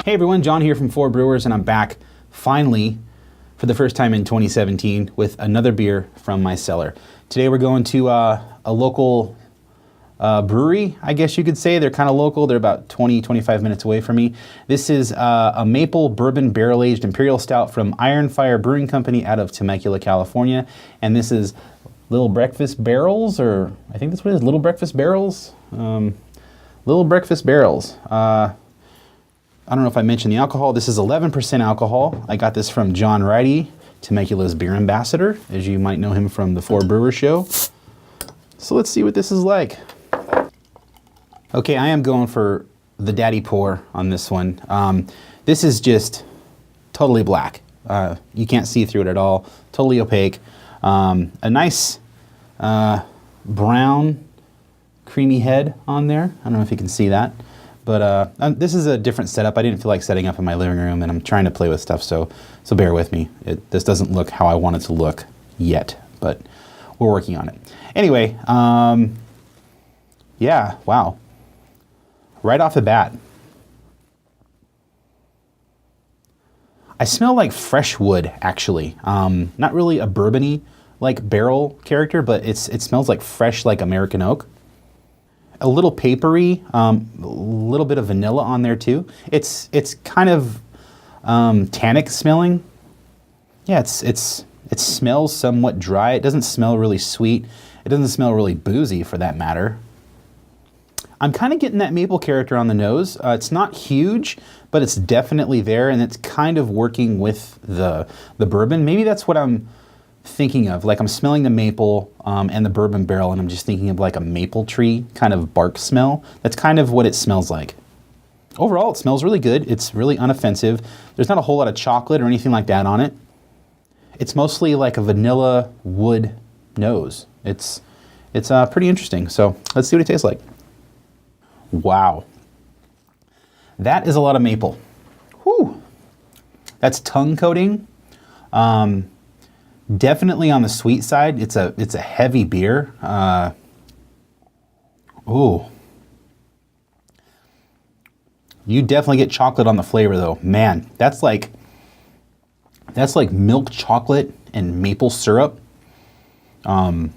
Hey everyone, John here from 4 Brewers, and I'm back finally for the first time in 2017 with another beer from my cellar. Today we're going to a local brewery, I guess you could say. They're kind of local. They're about 20-25 minutes away from me. This is a maple bourbon barrel-aged imperial stout from IronFire Brewing Company out of Temecula, California. And this is Little Breakfast Barrels, or I think that's what it is, Little Breakfast Barrels? Little Breakfast Barrels. I don't know if I mentioned the alcohol. This is 11% alcohol. I got this from John Righty, Temecula's beer ambassador, as you might know him from the 4 Brewers show. So let's see what this is like. Okay, I am going for the daddy pour on this one. This is just totally black. You can't see through it at all. Totally opaque. A nice brown, creamy head on there. I don't know if you can see that. But this is a different setup. I didn't feel like setting up in my living room, and I'm trying to play with stuff, so bear with me. This doesn't look how I want it to look yet, but we're working on it. Anyway, yeah, wow. Right off the bat, I smell like fresh wood, actually. Not really a bourbon-y like barrel character, but it smells like fresh, like American oak. A little papery, a little bit of vanilla on there too. It's kind of tannic smelling. Yeah, it smells somewhat dry. It doesn't smell really sweet. It doesn't smell really boozy for that matter. I'm kind of getting that maple character on the nose. It's not huge, but it's definitely there, and it's kind of working with the bourbon. Maybe that's what I'm thinking of. Like, I'm smelling the maple and the bourbon barrel, and I'm just thinking of like a maple tree kind of bark smell. That's kind of what it smells like. Overall, it smells really good. It's really unoffensive. There's not a whole lot of chocolate or anything like that on it. It's mostly like a vanilla wood nose. It's pretty interesting. So let's see what it tastes like. Wow. That is a lot of maple. Whew. That's tongue coating. Definitely on the sweet side. It's a heavy beer. Ooh. You definitely get chocolate on the flavor though. Man, that's like milk chocolate and maple syrup. Man,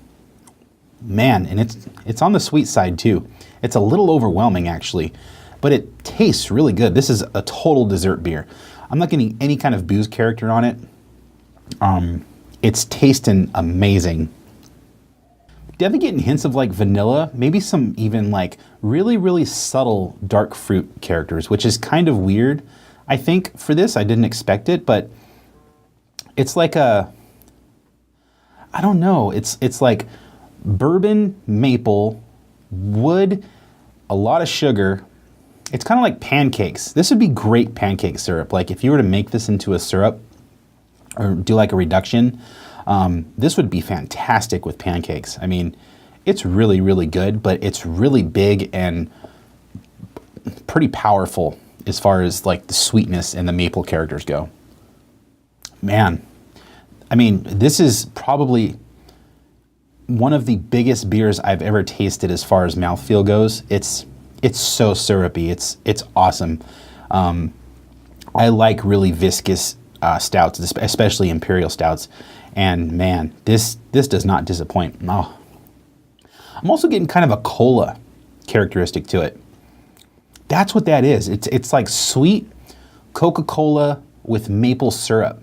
and it's on the sweet side too. It's a little overwhelming actually, but it tastes really good. This is a total dessert beer. I'm not getting any kind of booze character on it. It's tasting amazing. Definitely getting hints of like vanilla, maybe some even like really, really subtle dark fruit characters, which is kind of weird. I think for this, I didn't expect it, but it's like I don't know. It's like bourbon, maple, wood, a lot of sugar. It's kind of like pancakes. This would be great pancake syrup. Like if you were to make this into a syrup, or do like a reduction, this would be fantastic with pancakes. I mean, it's really, really good, but it's really big and pretty powerful as far as like the sweetness and the maple characters go. Man, I mean, this is probably one of the biggest beers I've ever tasted as far as mouthfeel goes. It's so syrupy. It's awesome. I like really viscous stouts, especially imperial stouts, and man, this does not disappoint. Oh. I'm also getting kind of a cola characteristic to it. That's what that is. It's like sweet Coca-Cola with maple syrup.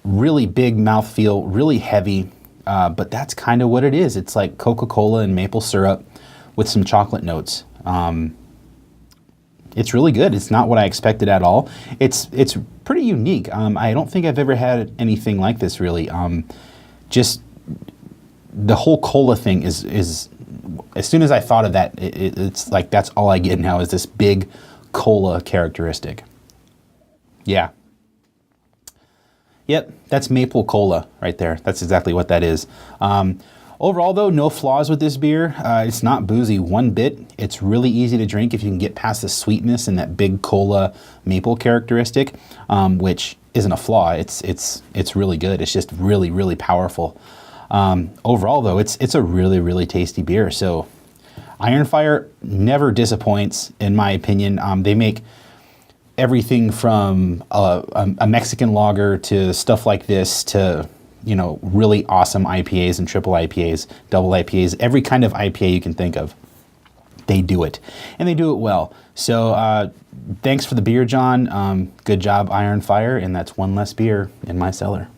Really big mouthfeel, really heavy, but that's kind of what it is. It's like Coca-Cola and maple syrup with some chocolate notes. It's really good. It's not what I expected at all. It's pretty unique. I don't think I've ever had anything like this really. Just the whole cola thing is as soon as I thought of that, it's like that's all I get now is this big cola characteristic. Yeah. Yep, that's maple cola right there. That's exactly what that is. Overall, though, no flaws with this beer. It's not boozy one bit. It's really easy to drink if you can get past the sweetness and that big cola maple characteristic, which isn't a flaw. It's really good. It's just really, really powerful. Overall, though, it's a really, really tasty beer. So IronFire never disappoints, in my opinion. They make everything from a Mexican lager to stuff like this to, you know, really awesome IPAs and triple IPAs, double IPAs, every kind of IPA you can think of. They do it, and they do it well. So thanks for the beer, John. Good job, IronFire, and that's one less beer in my cellar.